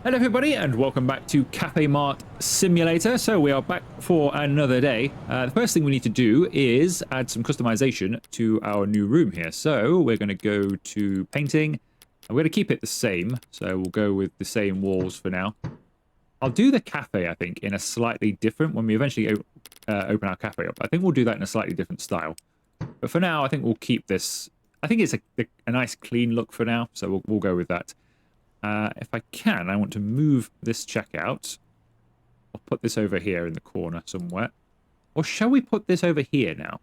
Hello everybody and welcome back to Cafemart Simulator. So we are back for another day. The first thing we need to do is add some customization to our new room here. So we're going to go to painting. I'm going to keep it the same. So we'll go with the same walls for now. I'll do the cafe, I think, in a slightly different, when we eventually open our cafe up. I think we'll do that in a slightly different style. But for now, I think we'll keep this. I think it's a nice clean look for now. So we'll go with that. If I can, I want to move this checkout. I'll put this over here in the corner somewhere. Or shall we put this over here now?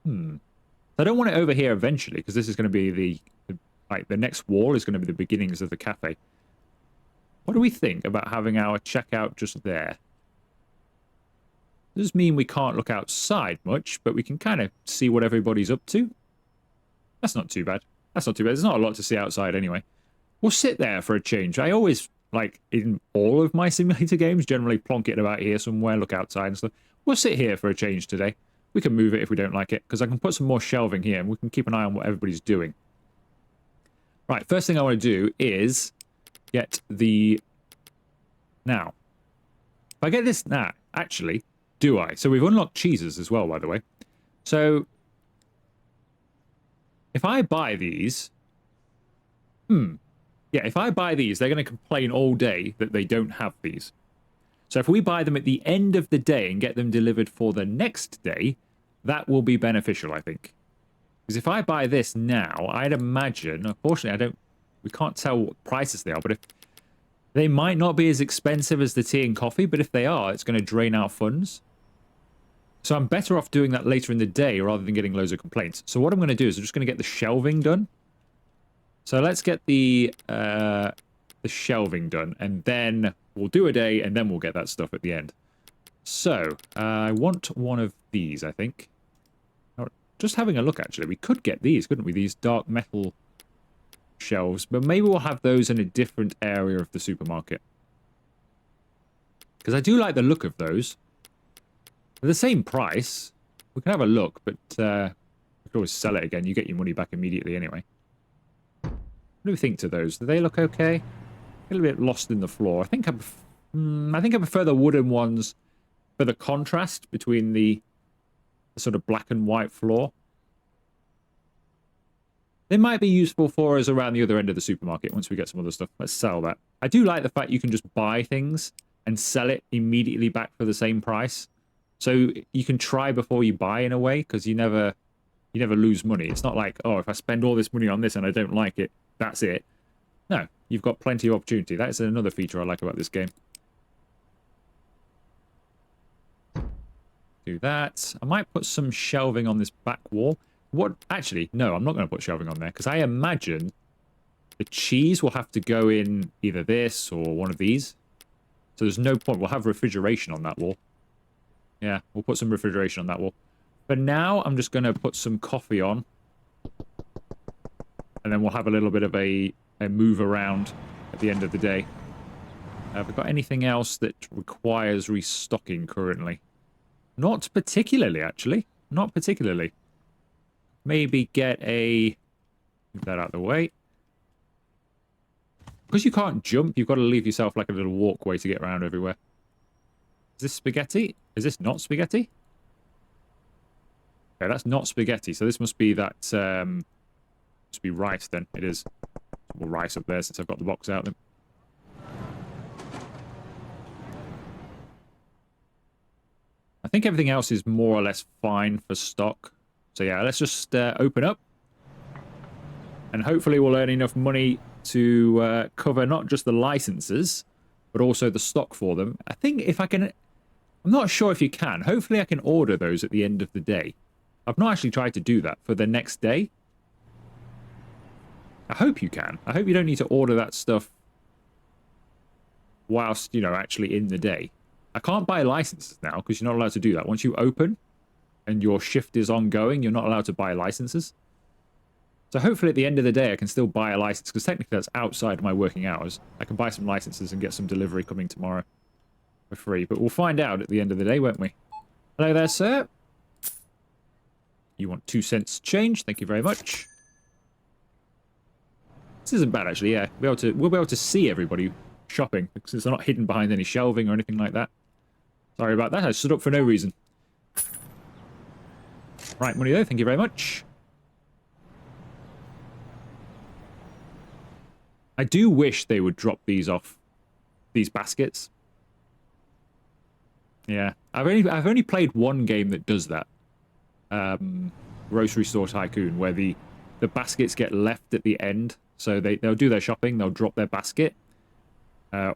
I don't want it over here eventually, because this is going to be the next wall is going to be the beginnings of the cafe. What do we think about having our checkout just there? Does mean we can't look outside much, but we can kind of see what everybody's up to. That's not too bad. That's not too bad. There's not a lot to see outside anyway. We'll sit there for a change. I always, like, in all of my simulator games, generally plonk it about here somewhere, look outside and stuff. We'll sit here for a change today. We can move it if we don't like it, because I can put some more shelving here, and we can keep an eye on what everybody's doing. Right, first thing I want to do is get the... Now, if I get this... Now, actually, do I? So we've unlocked cheeses as well, by the way. So, if I buy these... Yeah, if I buy these, they're going to complain all day that they don't have these. So if we buy them at the end of the day and get them delivered for the next day, that will be beneficial, I think. Because if I buy this now, I'd imagine, unfortunately, we can't tell what prices they are, but if they might not be as expensive as the tea and coffee, but if they are, it's going to drain our funds. So I'm better off doing that later in the day rather than getting loads of complaints. So what I'm going to do is I'm just going to get the shelving done. So let's get the shelving done, and then we'll do a day, and then we'll get that stuff at the end. So, I want one of these, I think. Just having a look, actually. We could get these, couldn't we? These dark metal shelves, but maybe we'll have those in a different area of the supermarket. Because I do like the look of those. They're the same price. We can have a look, but we can always sell it again. You get your money back immediately anyway. What do we think to those? Do they look okay? A little bit lost in the floor. I think I prefer the wooden ones for the contrast between the sort of black and white floor. They might be useful for us around the other end of the supermarket once we get some other stuff. Let's sell that. I do like the fact you can just buy things and sell it immediately back for the same price. So you can try before you buy in a way, because you never lose money. It's not like, oh, if I spend all this money on this and I don't like it, that's it. No, you've got plenty of opportunity. That's another feature I like about this game. Do that. I might put some shelving on this back wall. Actually, no, I'm not going to put shelving on there, because I imagine the cheese will have to go in either this or one of these. So there's no point. We'll have refrigeration on that wall. Yeah, we'll put some refrigeration on that wall. For now, I'm just going to put some coffee on. And then we'll have a little bit of a move around at the end of the day. Have we got anything else that requires restocking currently? Not particularly, actually. Not particularly. Maybe get a... Move that out of the way. Because you can't jump, you've got to leave yourself like a little walkway to get around everywhere. Is this spaghetti? Is this not spaghetti? Okay, that's not spaghetti. So this must be that... must be rice then. It is. Well, rice up there since I've got the box out then. I think everything else is more or less fine for stock. So yeah, let's just open up. And hopefully we'll earn enough money to cover not just the licenses, but also the stock for them. I think if I can... I'm not sure if you can. Hopefully I can order those at the end of the day. I've not actually tried to do that for the next day. I hope you can. I hope you don't need to order that stuff whilst, you know, actually in the day. I can't buy licenses now because you're not allowed to do that. Once you open and your shift is ongoing, you're not allowed to buy licenses. So hopefully at the end of the day I can still buy a license, because technically that's outside my working hours. I can buy some licenses and get some delivery coming tomorrow for free. But we'll find out at the end of the day, won't we? Hello there, sir. You want 2 cents change? Thank you very much. This isn't bad, actually, yeah. We'll be able to see everybody shopping because they're not hidden behind any shelving or anything like that. Sorry about that. I stood up for no reason. Right, money though. Thank you very much. I do wish they would drop these off, these baskets. Yeah, I've only played one game that does that. Grocery Store Tycoon, where the baskets get left at the end, so they'll do their shopping, they'll drop their basket,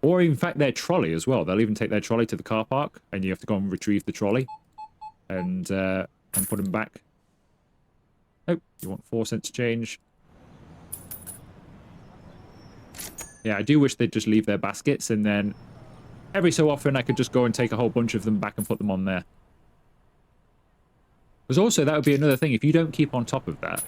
or in fact their trolley as well. They'll even take their trolley to the car park, and you have to go and retrieve the trolley, and put them back. Oh, you want 4 cents change? Yeah, I do wish they'd just leave their baskets, and then every so often I could just go and take a whole bunch of them back and put them on there. Because also, that would be another thing. If you don't keep on top of that,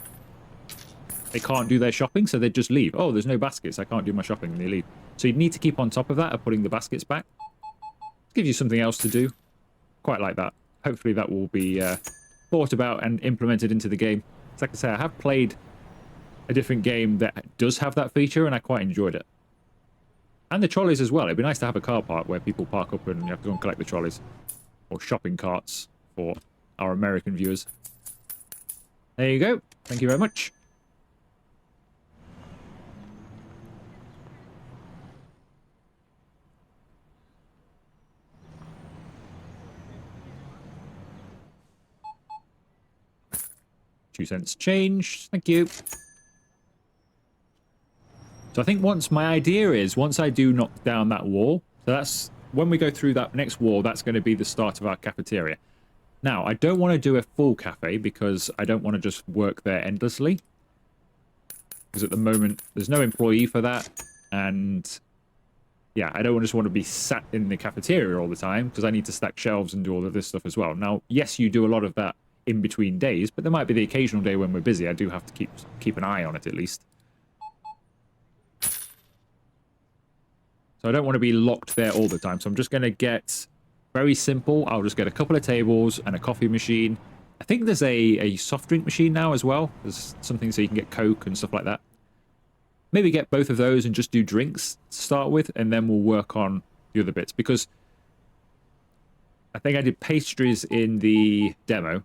they can't do their shopping, so they just leave. Oh, there's no baskets. I can't do my shopping, and they leave. So you need to keep on top of that of putting the baskets back. Give you something else to do. Quite like that. Hopefully that will be thought about and implemented into the game. Like I say, I have played a different game that does have that feature, and I quite enjoyed it. And the trolleys as well. It'd be nice to have a car park where people park up and you have to go and collect the trolleys. Or shopping carts for our American viewers. There you go. Thank you very much. $2 change. Thank you. So I think my idea is, once I do knock down that wall, so that's, when we go through that next wall, that's going to be the start of our cafeteria. Now, I don't want to do a full cafe because I don't want to just work there endlessly. Because at the moment, there's no employee for that. And yeah, I don't just want to be sat in the cafeteria all the time because I need to stack shelves and do all of this stuff as well. Now, yes, you do a lot of that in between days, but there might be the occasional day when we're busy. I do have to keep an eye on it at least. So I don't want to be locked there all the time. So I'm just going to get very simple. I'll just get a couple of tables and a coffee machine. I think there's a soft drink machine now as well. There's something so you can get Coke and stuff like that. Maybe get both of those and just do drinks to start with, and then we'll work on the other bits. Because I think I did pastries in the demo.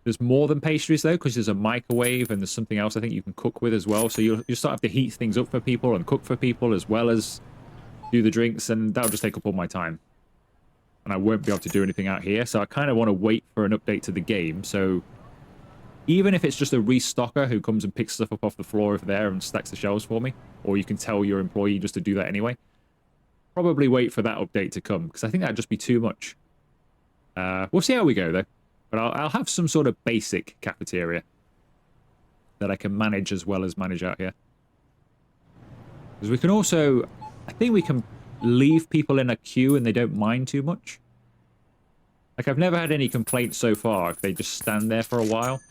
There's more than pastries, though, because there's a microwave and there's something else I think you can cook with as well. So you'll start have to heat things up for people and cook for people as well as do the drinks, and that'll just take up all my time. And I won't be able to do anything out here, so I kind of want to wait for an update to the game. So even if it's just a restocker who comes and picks stuff up off the floor over there and stacks the shelves for me, or you can tell your employee just to do that anyway, probably wait for that update to come, because I think that'd just be too much. We'll see how we go, though. But I'll have some sort of basic cafeteria that I can manage as well as manage out here. Because we can also... I think we can leave people in a queue and they don't mind too much. Like, I've never had any complaints so far if they just stand there for a while.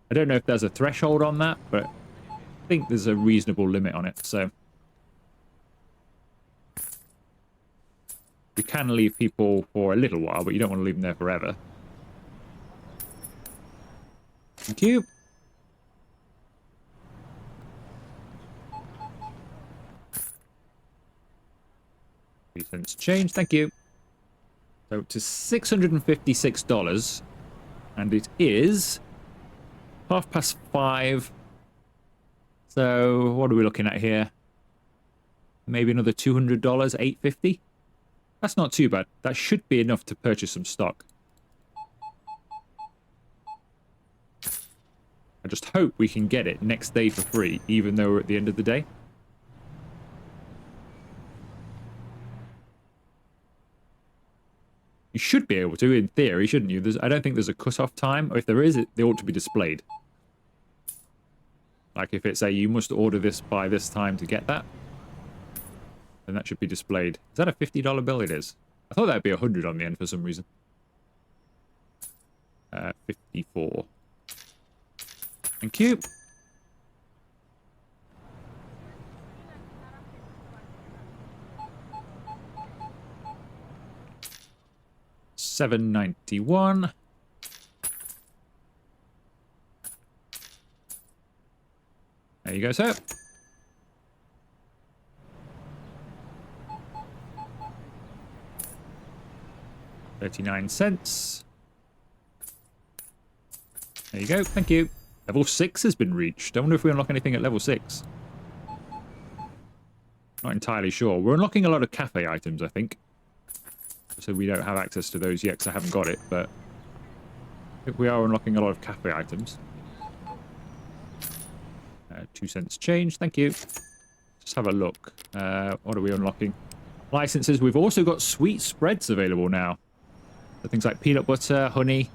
I don't know if there's a threshold on that, but I think there's a reasonable limit on it, so... You can leave people for a little while, but you don't want to leave them there forever. Thank you. $0.03 change, thank you. So to $656, and it is 5:30. So what are we looking at here? Maybe another $200, $850. That's not too bad. That should be enough to purchase some stock. I just hope we can get it next day for free, even though we're at the end of the day. You should be able to, in theory, shouldn't you? I don't think there's a cut-off time, or if there is, they ought to be displayed. Like if it's you must order this by this time to get that, then that should be displayed. Is that a $50 bill? It is. I thought that'd be 100 on the end for some reason. 54. Thank you. $7.91. There you go, sir. 39 cents. There you go. Thank you. Level 6 has been reached. I wonder if we unlock anything at level 6. Not entirely sure. We're unlocking a lot of cafe items, I think. So we don't have access to those yet because I haven't got it, but I think we are unlocking a lot of cafe items. 2 cents change. Thank you. Just have a look. What are we unlocking? Licenses. We've also got sweet spreads available now. So things like peanut butter, honey,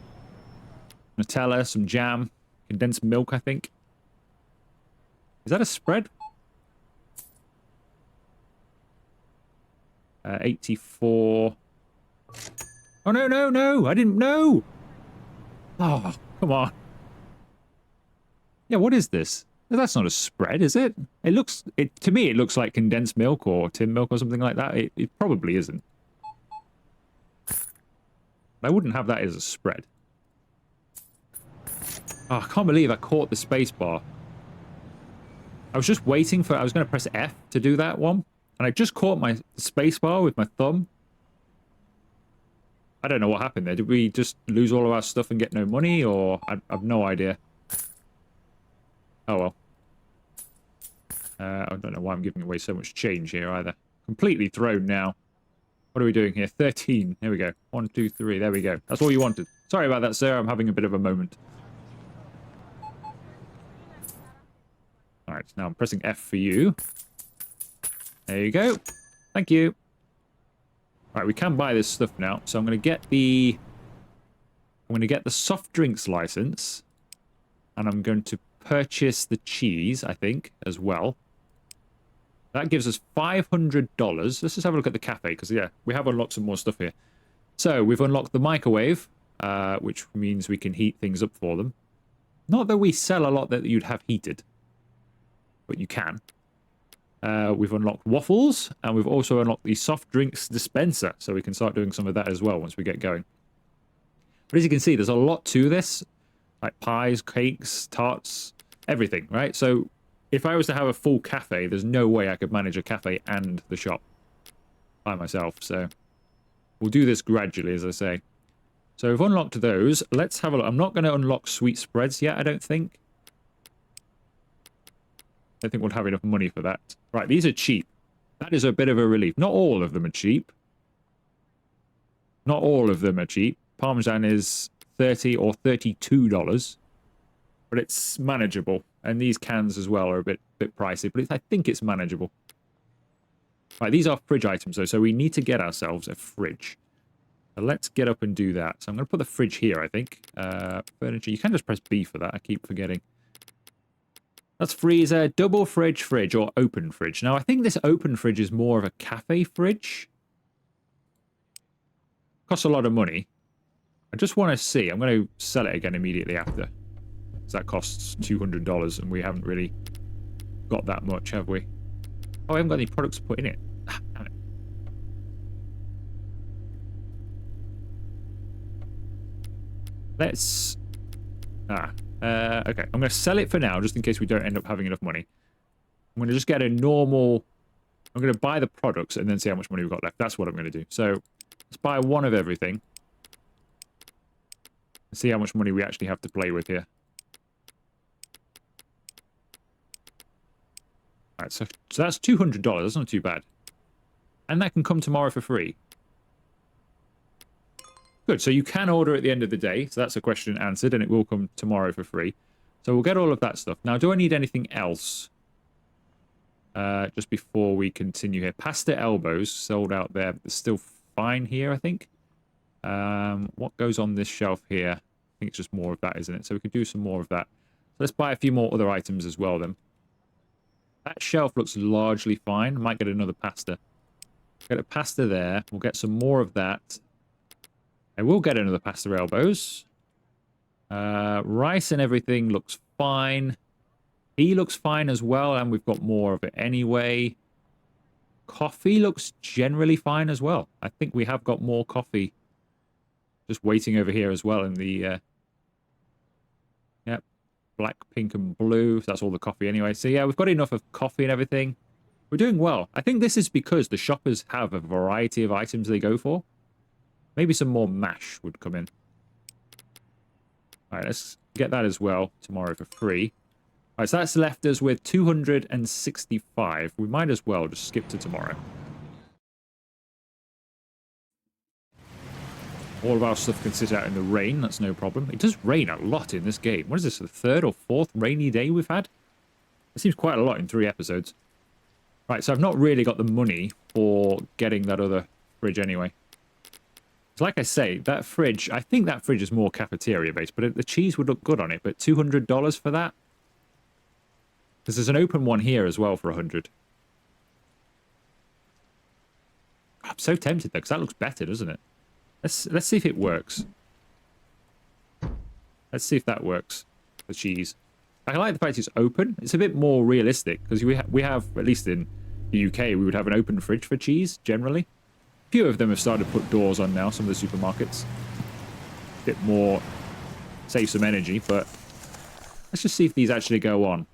Nutella, some jam, condensed milk, I think. Is that a spread? 84. Oh, no, no, no. I didn't know. Oh, come on. Yeah, what is this? That's not a spread, is it? It looks, to me, it looks like condensed milk or tin milk or something like that. It probably isn't. I wouldn't have that as a spread. Oh, I can't believe I caught the space bar. I was just waiting for... I was going to press F to do that one. And I just caught my space bar with my thumb. I don't know what happened there. Did we just lose all of our stuff and get no money? Or... I have no idea. Oh, well. I don't know why I'm giving away so much change here either. Completely thrown now. What are we doing here? 13. Here we go. 1, 2, 3. There we go. That's all you wanted. Sorry about that, sir. I'm having a bit of a moment. Alright, now I'm pressing F for you. There you go. Thank you. Alright, we can buy this stuff now. So I'm going to get the... soft drinks license. And I'm going to purchase the cheese, I think, as well. That gives us $500. Let's just have a look at the cafe, because, yeah, we have unlocked some more stuff here. So, we've unlocked the microwave, which means we can heat things up for them. Not that we sell a lot that you'd have heated, but you can. We've unlocked waffles, and we've also unlocked the soft drinks dispenser, so we can start doing some of that as well once we get going. But as you can see, there's a lot to this, like pies, cakes, tarts, everything, right? So if I was to have a full cafe, there's no way I could manage a cafe and the shop by myself, so we'll do this gradually, as I say. So we've unlocked those. Let's have a look. I'm not going to unlock sweet spreads yet, I don't think. I think we'll have enough money for that. Right, these are cheap. That is a bit of a relief. Not all of them are cheap. Not all of them are cheap. Parmesan is $30 or $32, but it's manageable. And these cans as well are a bit pricey, but I think it's manageable. Right, these are fridge items, though, so we need to get ourselves a fridge. So let's get up and do that. So I'm going to put the fridge here, I think. Furniture. You can just press B for that. I keep forgetting. That's freezer, double fridge, or open fridge. Now, I think this open fridge is more of a cafe fridge. Costs a lot of money. I just want to see. I'm going to sell it again immediately after. So that costs $200, and we haven't really got that much, have we? Oh, I haven't got any products to put in it. Damn it. Let's... okay, I'm going to sell it for now, just in case we don't end up having enough money. I'm going to just get a normal... I'm going to buy the products and then see how much money we've got left. That's what I'm going to do. So, let's buy one of everything. And see how much money we actually have to play with here. Alright, so that's $200. That's not too bad. And that can come tomorrow for free. Good, so you can order at the end of the day. So that's a question answered, and it will come tomorrow for free. So we'll get all of that stuff. Now, do I need anything else? Just before we continue here. Pasta elbows sold out there. It's still fine here, I think. What goes on this shelf here? I think it's just more of that, isn't it? So we could do some more of that. So let's buy a few more other items as well, then. That shelf looks largely fine. Might get another pasta. Get a pasta there. We'll get some more of that. I will get another pasta elbows. Rice and everything looks fine. Tea looks fine as well, and we've got more of it anyway. Coffee looks generally fine as well. I think we have got more coffee just waiting over here as well in the... Yep. Black, pink, and blue. So that's all the coffee anyway. So yeah, we've got enough of coffee and everything. We're doing well. I think this is because the shoppers have a variety of items they go for. Maybe some more mash would come in. All right, let's get that as well tomorrow for free. All right, so that's left us with 265. We might as well just skip to tomorrow. All of our stuff can sit out in the rain. That's no problem. It does rain a lot in this game. What is this, the third or fourth rainy day we've had? It seems quite a lot in 3 episodes. Right, so I've not really got the money for getting that other fridge anyway. So like I say, that fridge, I think that fridge is more cafeteria-based, but the cheese would look good on it. But $200 for that? Because there's an open one here as well for 100. I'm so tempted though, because that looks better, doesn't it? Let's see if it works. Let's see if that works. The cheese. I like the fact it's open. It's a bit more realistic because we have, at least in the UK, we would have an open fridge for cheese generally. A few of them have started to put doors on now. Some of the supermarkets. A bit more, save some energy, but let's just see if these actually go on.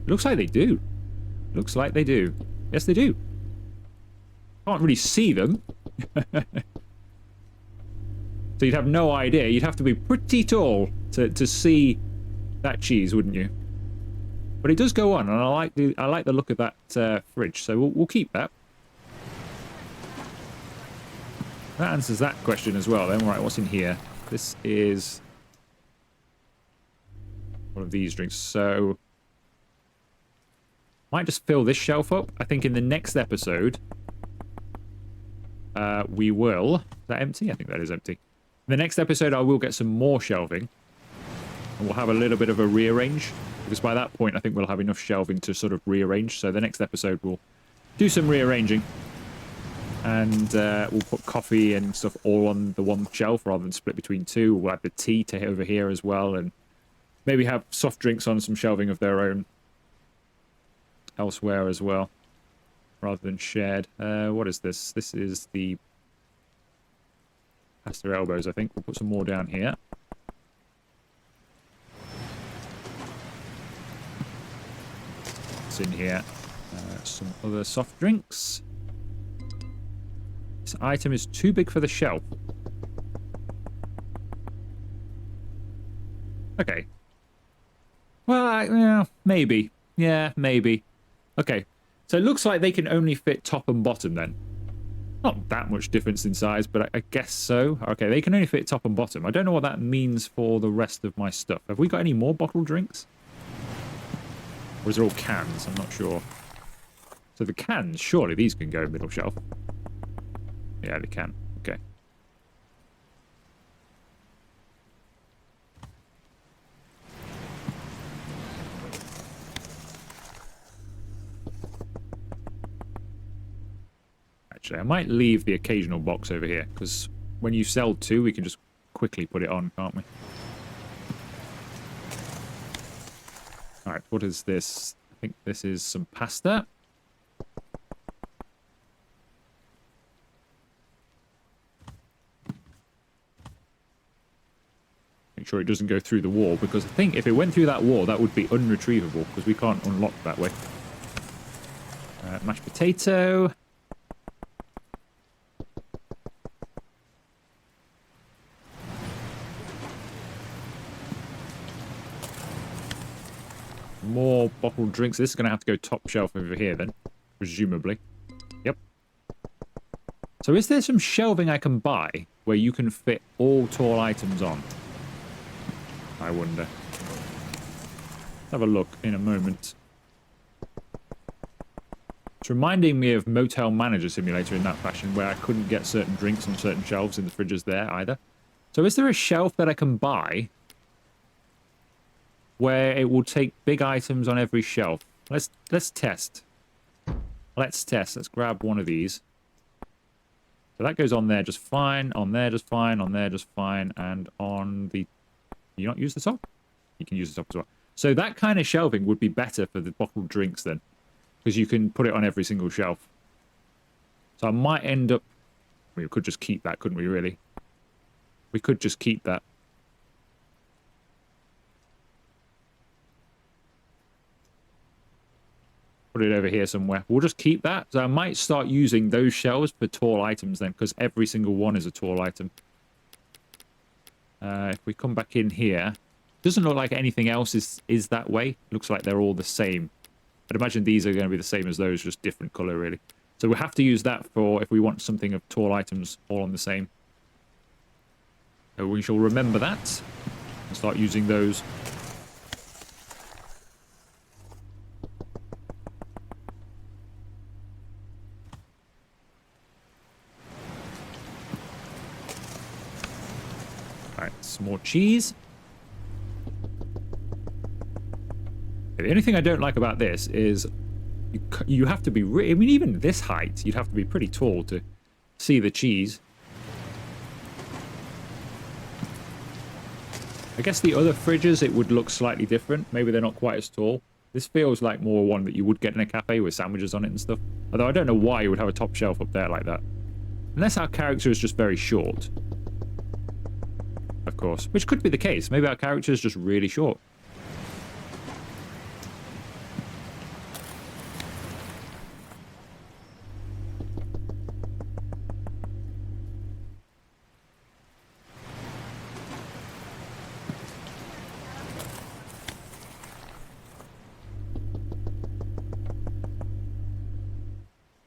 It looks like they do. Looks like they do. Yes, they do. Can't really see them. So you'd have no idea. You'd have to be pretty tall to see that cheese, wouldn't you? But it does go on, and I like the look of that fridge, so we'll keep that. That answers that question as well. Then, right, what's in here? This is one of these drinks. So might just fill this shelf up. I think in the next episode, we will. Is that empty? I think that is empty. In the next episode, I will get some more shelving. And we'll have a little bit of a rearrange. Because by that point, I think we'll have enough shelving to sort of rearrange. So the next episode, we'll do some rearranging. And we'll put coffee and stuff all on the one shelf rather than split between two. We'll add the tea to over here as well. And maybe have soft drinks on some shelving of their own elsewhere as well, rather than shared. What is this? This is the pasta elbows, I think. We'll put some more down here. What's in here? Some other soft drinks. This item is too big for the shelf. Okay. Well, yeah, maybe. Yeah, maybe. Okay. So it looks like they can only fit top and bottom then. Not that much difference in size, but I guess so. Okay, they can only fit top and bottom. I don't know what that means for the rest of my stuff. Have we got any more bottled drinks? Or is it all cans? I'm not sure. So the cans, surely these can go middle shelf. Yeah, they can. Okay. Actually, I might leave the occasional box over here, because when you sell two, we can just quickly put it on, can't we? Alright, what is this? I think this is some pasta. Make sure it doesn't go through the wall, because I think if it went through that wall, that would be unretrievable, because we can't unlock that way. Mashed potato. More bottled drinks. This is going to have to go top shelf over here then, presumably. Yep. So is there some shelving I can buy where you can fit all tall items on? I wonder. Let's have a look in a moment. It's reminding me of Motel Manager Simulator in that fashion, where I couldn't get certain drinks on certain shelves in the fridges there either. So is there a shelf that I can buy where it will take big items on every shelf? Let's test. Let's test. Let's grab one of these. So that goes on there just fine, on there just fine, on there just fine, and on the... Can you not use the top? You can use the top as well. So that kind of shelving would be better for the bottled drinks then, because you can put it on every single shelf. So I might end up... We could just keep that, couldn't we, really? We could just keep that. Put it over here somewhere. We'll just keep that. So I might start using those shelves for tall items then, because every single one is a tall item. If we come back in here, doesn't look like anything else is that way. Looks like they're all the same. I'd imagine these are going to be the same as those, just different color, really. So we'll have to use that for if we want something of tall items all on the same. So we shall remember that and start using those. All right, some more cheese. The only thing I don't like about this is you have to be... I mean, even this height, you'd have to be pretty tall to see the cheese. I guess the other fridges, it would look slightly different. Maybe they're not quite as tall. This feels like more one that you would get in a cafe with sandwiches on it and stuff. Although I don't know why you would have a top shelf up there like that. Unless our character is just very short. Of course. Which could be the case. Maybe our character is just really short.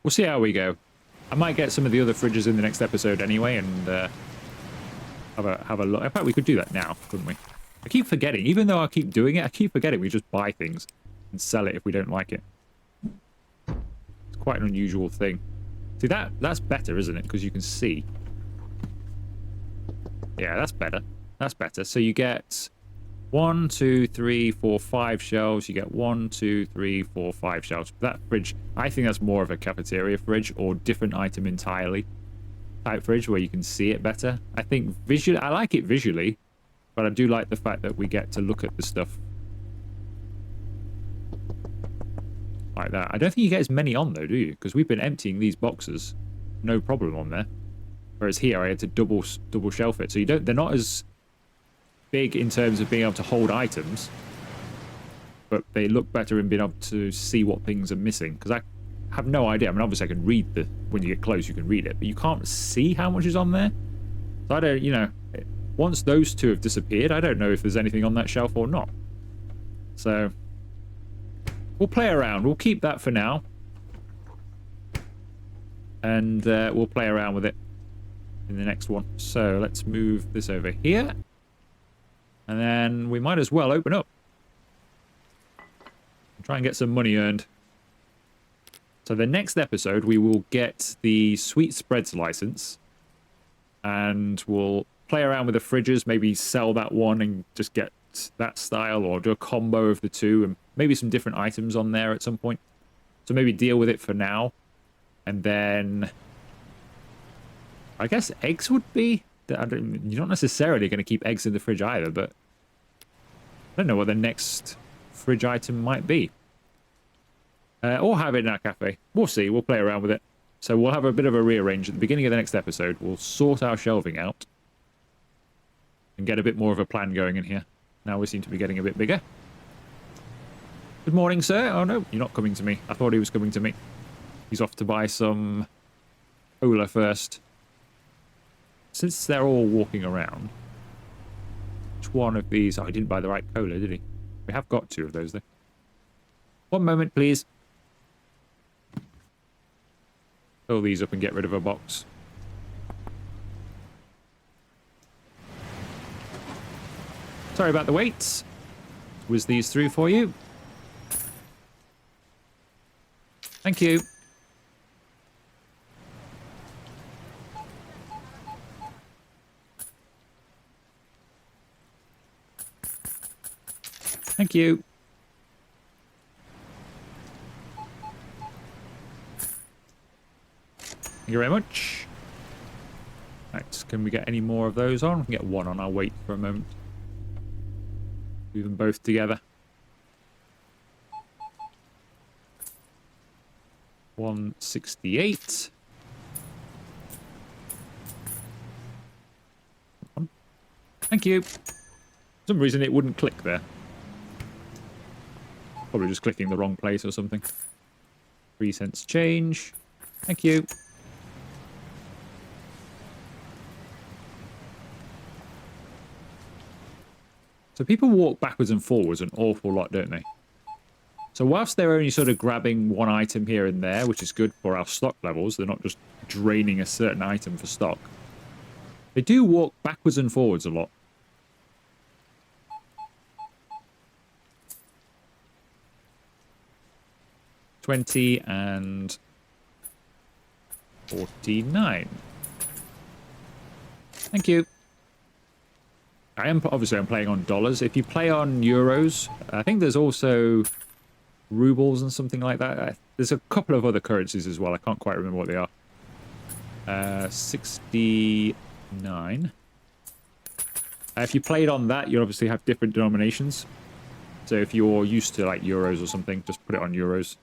We'll see how we go. I might get some of the other fridges in the next episode anyway, and have a look. In fact, we could do that now, couldn't we? I keep forgetting. Even though I keep doing it, I keep forgetting we just buy things and sell it if we don't like it. It's quite an unusual thing. See, that's better, isn't it? Because you can see. Yeah, that's better. That's better. So you get 1, 2, 3, 4, 5 shelves. You get 1, 2, 3, 4, 5 shelves. That fridge, I think that's more of a cafeteria fridge or different item entirely type fridge where you can see it better. I think visually, I like it visually, but I do like the fact that we get to look at the stuff like that. I don't think you get as many on though, do you? Because we've been emptying these boxes, no problem on there. Whereas here I had to double shelf it, so they're not as big in terms of being able to hold items, but they look better in being able to see what things are missing, because I have no idea. I mean, obviously I can read when you get close you can read it, but you can't see how much is on there. So I don't, once those two have disappeared, I don't know if there's anything on that shelf or not. So we'll play around. We'll keep that for now, and we'll play around with it in the next one. So let's move this over here. And then we might as well open up. Try and get some money earned. So the next episode, we will get the Sweet Spreads license. And we'll play around with the fridges. Maybe sell that one and just get that style. Or do a combo of the two. And maybe some different items on there at some point. So maybe deal with it for now. And then I guess eggs would be... you're not necessarily going to keep eggs in the fridge either, but I don't know what the next fridge item might be. Or have it in our cafe. We'll see. We'll play around with it. So we'll have a bit of a rearrange at the beginning of the next episode. We'll sort our shelving out and get a bit more of a plan going in here. Now we seem to be getting a bit bigger. Good morning, sir. Oh, no, you're not coming to me. I thought he was coming to me. He's off to buy some cola first. Since they're all walking around, which one of these... Oh, he didn't buy the right cola, did he? We have got 2 of those, though. One moment, please. Fill these up and get rid of a box. Sorry about the wait. Whiz these through for you. Thank you. Thank you. Thank you very much. Right, can we get any more of those on? We can get one on. I'll wait for a moment. Do them both together. 168. Thank you. For some reason it wouldn't click there. Probably just clicking the wrong place or something. 3 cents change. Thank you. So people walk backwards and forwards an awful lot, don't they? So whilst they're only sort of grabbing one item here and there, which is good for our stock levels, they're not just draining a certain item for stock. They do walk backwards and forwards a lot. $20 and 49. Thank you. I'm playing on dollars. If you play on euros, I think there's also rubles and something like that. There's a couple of other currencies as well. I can't quite remember what they are. 69. If you played on that, you'll obviously have different denominations. So if you're used to like euros or something, just put it on euros.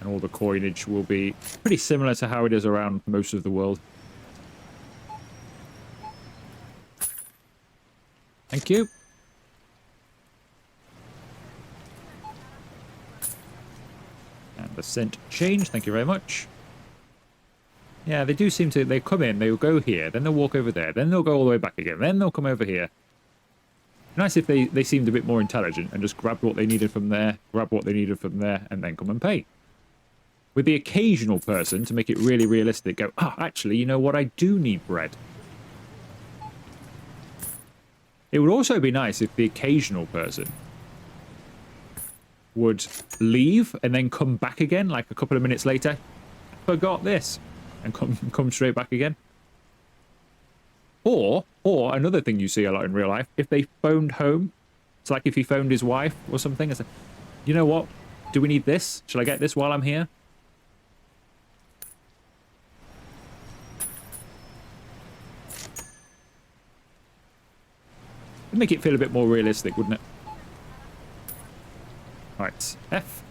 And all the coinage will be pretty similar to how it is around most of the world. Thank you. And the cent change, thank you very much. Yeah, they do seem to, they come in, they'll go here, then they'll walk over there, then they'll go all the way back again, then they'll come over here. Nice if they seemed a bit more intelligent and just grabbed what they needed from there, grab what they needed from there, and then come and pay. With the occasional person, to make it really realistic, go, oh, actually, you know what, I do need bread. It would also be nice if the occasional person would leave and then come back again, like a couple of minutes later. Forgot this. And come straight back again. Or another thing you see a lot in real life, if they phoned home, it's like if he phoned his wife or something, it's like, you know what, do we need this? Shall I get this while I'm here? It'd make it feel a bit more realistic, wouldn't it? Right, F.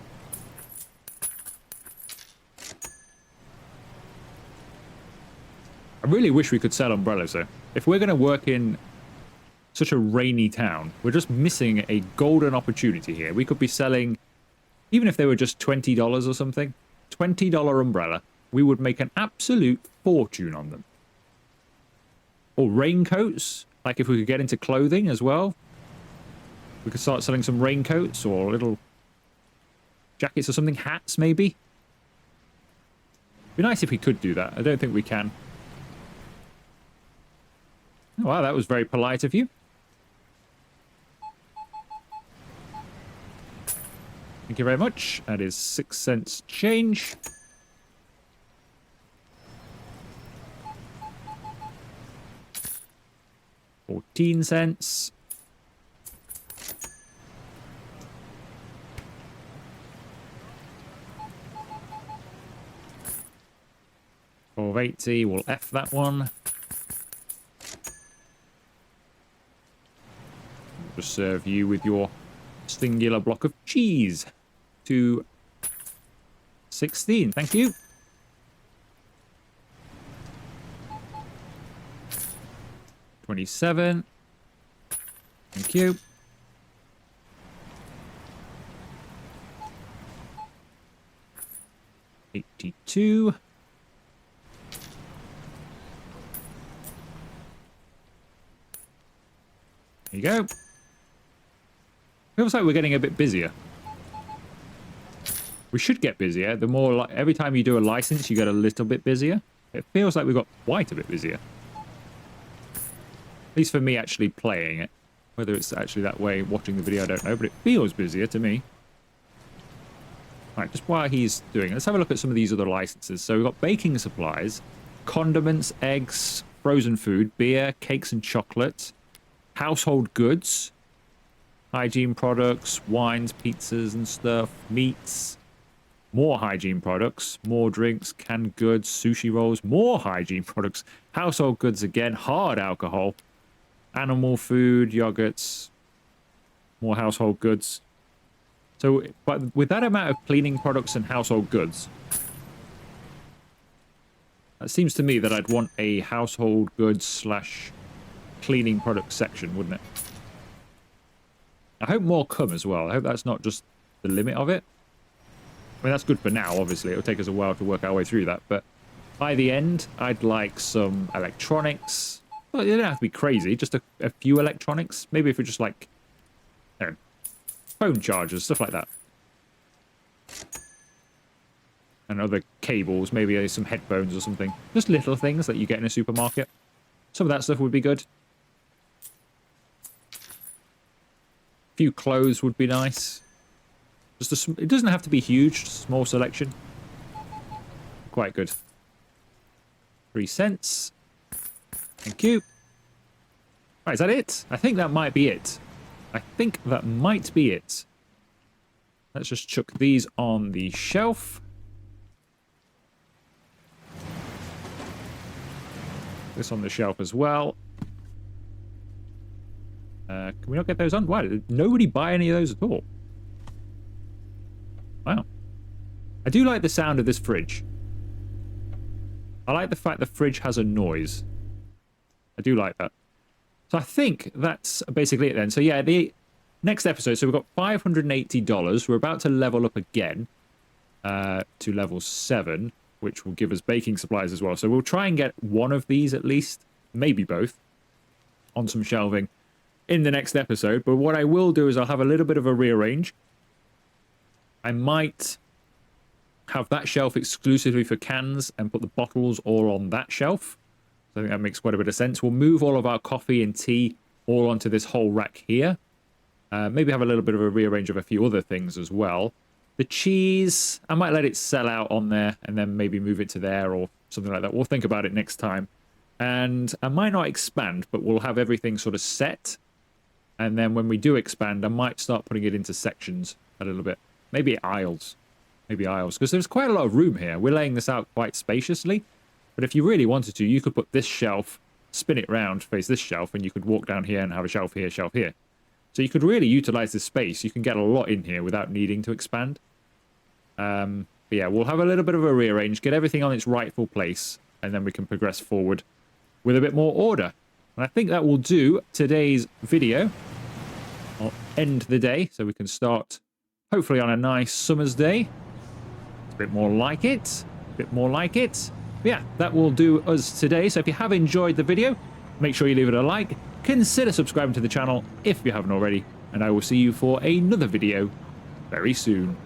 I really wish we could sell umbrellas, though. If we're going to work in such a rainy town, we're just missing a golden opportunity here. We could be selling, even if they were just $20 or something, $20 umbrella, we would make an absolute fortune on them. Or raincoats, like if we could get into clothing as well. We could start selling some raincoats or little jackets or something, hats maybe. It'd be nice if we could do that. I don't think we can. Oh, wow, that was very polite of you. Thank you very much. That is 6 cents change. $0.14. $12.80. We'll F that one. Just serve you with your singular block of cheese. To 16. Thank you. $27. Thank you. $82. There you go. Feels like we're getting a bit busier. We should get busier. The more, every time you do a license, you get a little bit busier. It feels like we've got quite a bit busier. At least for me actually playing it. Whether it's actually that way watching the video, I don't know, but it feels busier to me. Right, just while he's doing it, let's have a look at some of these other licenses. So we've got baking supplies, condiments, eggs, frozen food, beer, cakes and chocolate, household goods, hygiene products, wines, pizzas and stuff, meats, more hygiene products, more drinks, canned goods, sushi rolls, more hygiene products, household goods again, hard alcohol, animal food, yogurts, more household goods. So, but with that amount of cleaning products and household goods, it seems to me that I'd want a household goods / cleaning product section, wouldn't it? I hope more come as well. I hope that's not just the limit of it. I mean, that's good for now, obviously. It'll take us a while to work our way through that. But by the end, I'd like some electronics. Well, they don't have to be crazy. Just a few electronics. Maybe if we're just like, I don't know, phone chargers, stuff like that. And other cables, maybe some headphones or something. Just little things that you get in a supermarket. Some of that stuff would be good. A few clothes would be nice. It doesn't have to be huge, just a small selection. Quite good. 3 cents. Thank you. Right, is that it? I think that might be it. I think that might be it. Let's just chuck these on the shelf. This on the shelf as well. Can we not get those on? Why did nobody buy any of those at all? Wow. I do like the sound of this fridge. I like the fact the fridge has a noise. I do like that. So I think that's basically it then. So yeah, the next episode, so we've got $580. We're about to level up again to level 7, which will give us baking supplies as well. So we'll try and get one of these at least, maybe both, on some shelving in the next episode. But what I will do is I'll have a little bit of a rearrange. I might have that shelf exclusively for cans and put the bottles all on that shelf. So I think that makes quite a bit of sense. We'll move all of our coffee and tea all onto this whole rack here. Maybe have a little bit of a rearrange of a few other things as well. The cheese, I might let it sell out on there and then maybe move it to there or something like that. We'll think about it next time. And I might not expand, but we'll have everything sort of set. And then when we do expand, I might start putting it into sections a little bit. Maybe aisles. Maybe aisles. Because there's quite a lot of room here. We're laying this out quite spaciously. But if you really wanted to, you could put this shelf, spin it round, face this shelf, and you could walk down here and have a shelf here, shelf here. So you could really utilize this space. You can get a lot in here without needing to expand. But yeah, we'll have a little bit of a rearrange, get everything on its rightful place, and then we can progress forward with a bit more order. And I think that will do today's video. I'll end the day so we can start hopefully on a nice summer's day. It's a bit more like it. A bit more like it. But yeah, that will do us today. So if you have enjoyed the video, make sure you leave it a like. Consider subscribing to the channel if you haven't already. And I will see you for another video very soon.